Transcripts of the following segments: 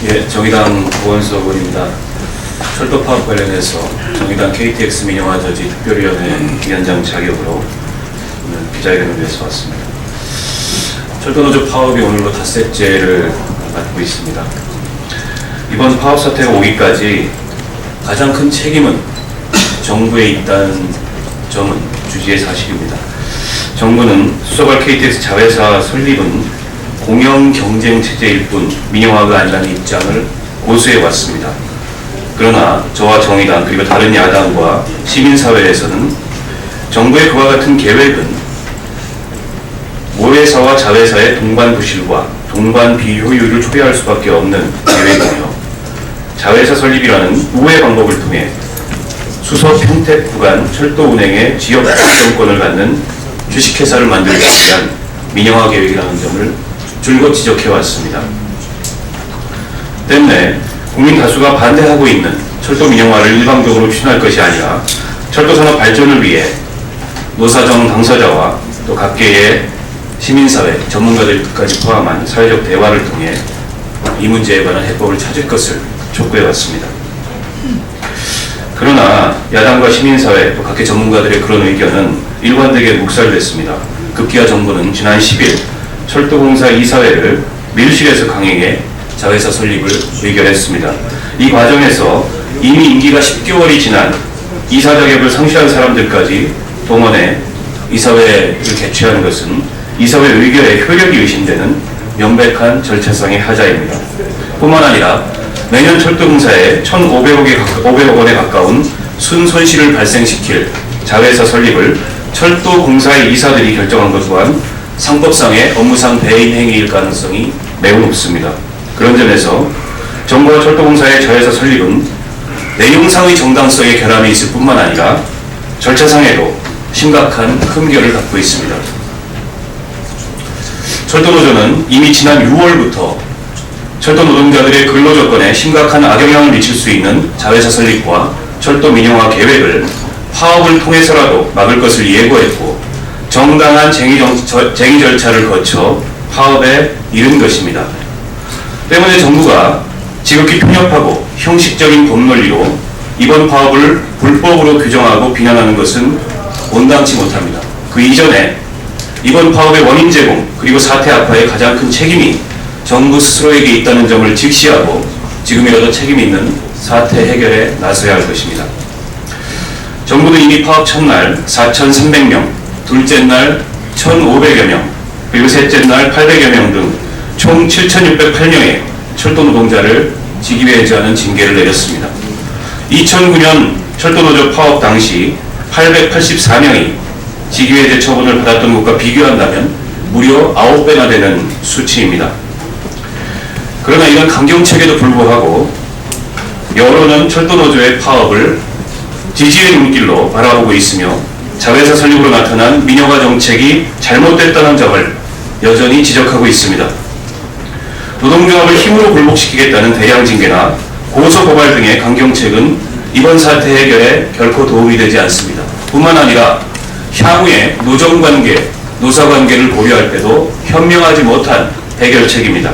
예, 정의당 고원석원입니다. 철도 파업 관련해서 정의당 KTX 민영화 저지 특별위원회 위원장 자격으로 오늘 기자회견을 위해서 왔습니다. 철도노조 파업이 오늘로 닷새째를 맡고 있습니다. 이번 파업 사태가 오기까지 가장 큰 책임은 정부에 있다는 점은 주지의 사실입니다. 정부는 수서발 KTX 자회사 설립은 공영 경쟁 체제일 뿐 민영화가 아니라는 입장을 고수해 왔습니다. 그러나 저와 정의당 그리고 다른 야당과 시민사회에서는 정부의 그와 같은 계획은 모회사와 자회사의 동반 부실과 동반 비효율을 초래할 수밖에 없는 계획이며 자회사 설립이라는 우회 방법을 통해 수서 평택 구간 철도 운행의 지역 결정권을 갖는 주식회사를 만들기 위한 민영화 계획이라는 점을 줄곧 지적해왔습니다. 때문에 국민 다수가 반대하고 있는 철도 민영화를 일방적으로 추진할 것이 아니라 철도산업 발전을 위해 노사정 당사자와 또 각계의 시민사회, 전문가들까지 포함한 사회적 대화를 통해 이 문제에 관한 해법을 찾을 것을 촉구해왔습니다. 그러나 야당과 시민사회, 또 각계 전문가들의 그런 의견은 일관되게 묵살됐습니다. 급기야 정부는 지난 10일 철도공사 이사회를 밀실에서 강행해 자회사 설립을 의결했습니다. 이 과정에서 이미 임기가 10개월이 지난 이사 자격을 상실한 사람들까지 동원해 이사회를 개최하는 것은 이사회 의결의 효력이 의심되는 명백한 절차상의 하자입니다. 뿐만 아니라 매년 철도공사에 1,500억 원에 가까운 순손실을 발생시킬 자회사 설립을 철도공사의 이사들이 결정한 것 또한 상법상의 업무상 배임 행위일 가능성이 매우 높습니다. 그런 점에서 정부와 철도공사의 자회사 설립은 내용상의 정당성에 결함이 있을 뿐만 아니라 절차상에도 심각한 흠결을 갖고 있습니다. 철도노조는 이미 지난 6월부터 철도 노동자들의 근로조건에 심각한 악영향을 미칠 수 있는 자회사 설립과 철도 민영화 계획을 파업을 통해서라도 막을 것을 예고했고 정당한 쟁의 절차를 거쳐 파업에 이른 것입니다. 때문에 정부가 지극히 편협하고 형식적인 돈 논리로 이번 파업을 불법으로 규정하고 비난하는 것은 온당치 못합니다. 그 이전에 이번 파업의 원인 제공 그리고 사태 악화의 가장 큰 책임이 정부 스스로에게 있다는 점을 직시하고 지금이라도 책임 있는 사태 해결에 나서야 할 것입니다. 정부는 이미 파업 첫날 4,300명, 둘째 날 1,500여 명, 그리고 셋째 날 800여 명 등 총 7,608명의 철도 노동자를 직위에 해제하는 징계를 내렸습니다. 2009년 철도노조 파업 당시 884명이 직위해제 처분을 받았던 것과 비교한다면 무려 9배나 되는 수치입니다. 그러나 이런 강경책에도 불구하고 여론은 철도노조의 파업을 지지의 눈길로 바라보고 있으며 자회사 설립으로 나타난 민영화 정책이 잘못됐다는 점을 여전히 지적하고 있습니다. 노동조합을 힘으로 굴복시키겠다는 대량 징계나 고소 고발 등의 강경책은 이번 사태 해결에 결코 도움이 되지 않습니다. 뿐만 아니라 향후에 노정관계, 노사관계를 고려할 때도 현명하지 못한 해결책입니다.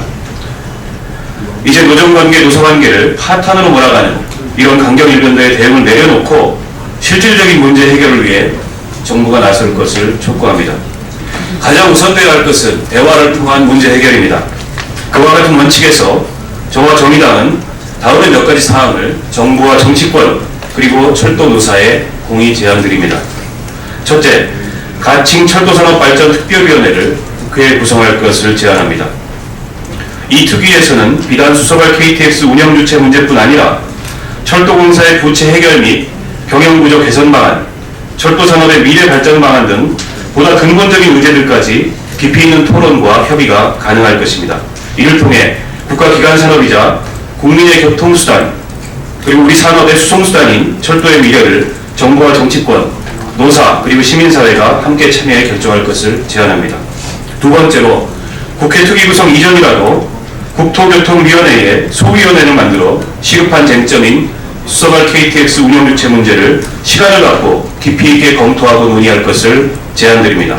이제 노정관계, 노사관계를 파탄으로 몰아가는 이런 강경 일변도의 대응을 내려놓고 실질적인 문제 해결을 위해 정부가 나설 것을 촉구합니다. 가장 우선되어야 할 것은 대화를 통한 문제 해결입니다. 그와 같은 원칙에서 저와 정의당은 다음의 몇 가지 사항을 정부와 정치권 그리고 철도 노사에 공의 제안드립니다. 첫째, 가칭 철도산업발전특별위원회를 국회에 구성할 것을 제안합니다. 이 특위에서는 비단 수서발 KTX 운영 주체 문제뿐 아니라 철도공사의 부채 해결 및 경영구조 개선 방안, 철도산업의 미래 발전 방안 등 보다 근본적인 문제들까지 깊이 있는 토론과 협의가 가능할 것입니다. 이를 통해 국가기관 산업이자 국민의 교통수단 그리고 우리 산업의 수송수단인 철도의 미래를 정부와 정치권, 노사 그리고 시민사회가 함께 참여해 결정할 것을 제안합니다. 두 번째로 국회 특위 구성 이전이라도 국토교통위원회에 소위원회를 만들어 시급한 쟁점인 수서발 KTX 운영주체 문제를 시간을 갖고 깊이 있게 검토하고 논의할 것을 제안드립니다.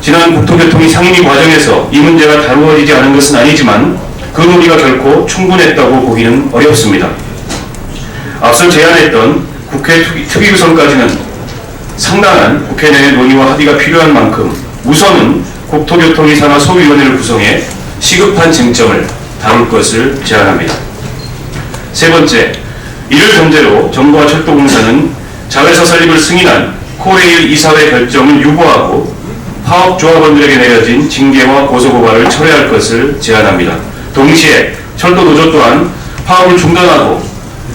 지난 국토교통위 상임위 과정에서 이 문제가 다루어지지 않은 것은 아니지만 그 논의가 결코 충분했다고 보기는 어렵습니다. 앞서 제안했던 국회 특위 구성까지는 상당한 국회 내 논의와 합의가 필요한 만큼 우선은 국토교통위 산하 소위원회를 구성해 시급한 쟁점을 다룰 것을 제안합니다. 세 번째, 이를 전제로 정부와 철도공사는 자회사 설립을 승인한 코레일 이사회 결정을 유보하고 파업조합원들에게 내려진 징계와 고소고발을 철회할 것을 제안합니다. 동시에 철도노조 또한 파업을 중단하고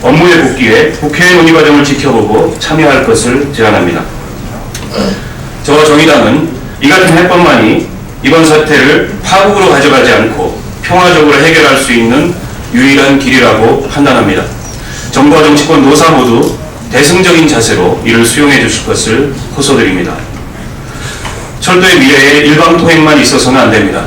업무에 복귀해 국회의 논의 과정을 지켜보고 참여할 것을 제안합니다. 저와 정의당은 이 같은 해법만이 이번 사태를 파국으로 가져가지 않고 평화적으로 해결할 수 있는 유일한 길이라고 판단합니다. 정부와 정치권 노사 모두 대승적인 자세로 이를 수용해 주실 것을 호소드립니다. 철도의 미래에 일방통행만 있어서는 안 됩니다.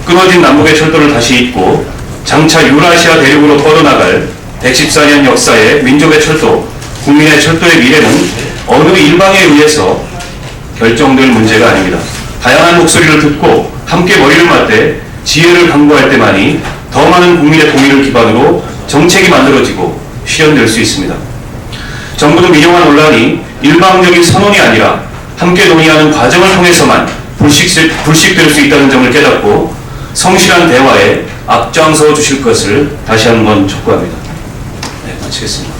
끊어진 남북의 철도를 다시 잇고 장차 유라시아 대륙으로 뻗어나갈 114년 역사의 민족의 철도, 국민의 철도의 미래는 어느 일방에 의해서 결정될 문제가 아닙니다. 다양한 목소리를 듣고 함께 머리를 맞대 지혜를 강구할 때만이 더 많은 국민의 동의를 기반으로 정책이 만들어지고 실현될 수 있습니다. 정부도 민영화 논란이 일방적인 선언이 아니라 함께 논의하는 과정을 통해서만 불식될 수 있다는 점을 깨닫고 성실한 대화에 앞장서 주실 것을 다시 한번 촉구합니다. 네, 마치겠습니다.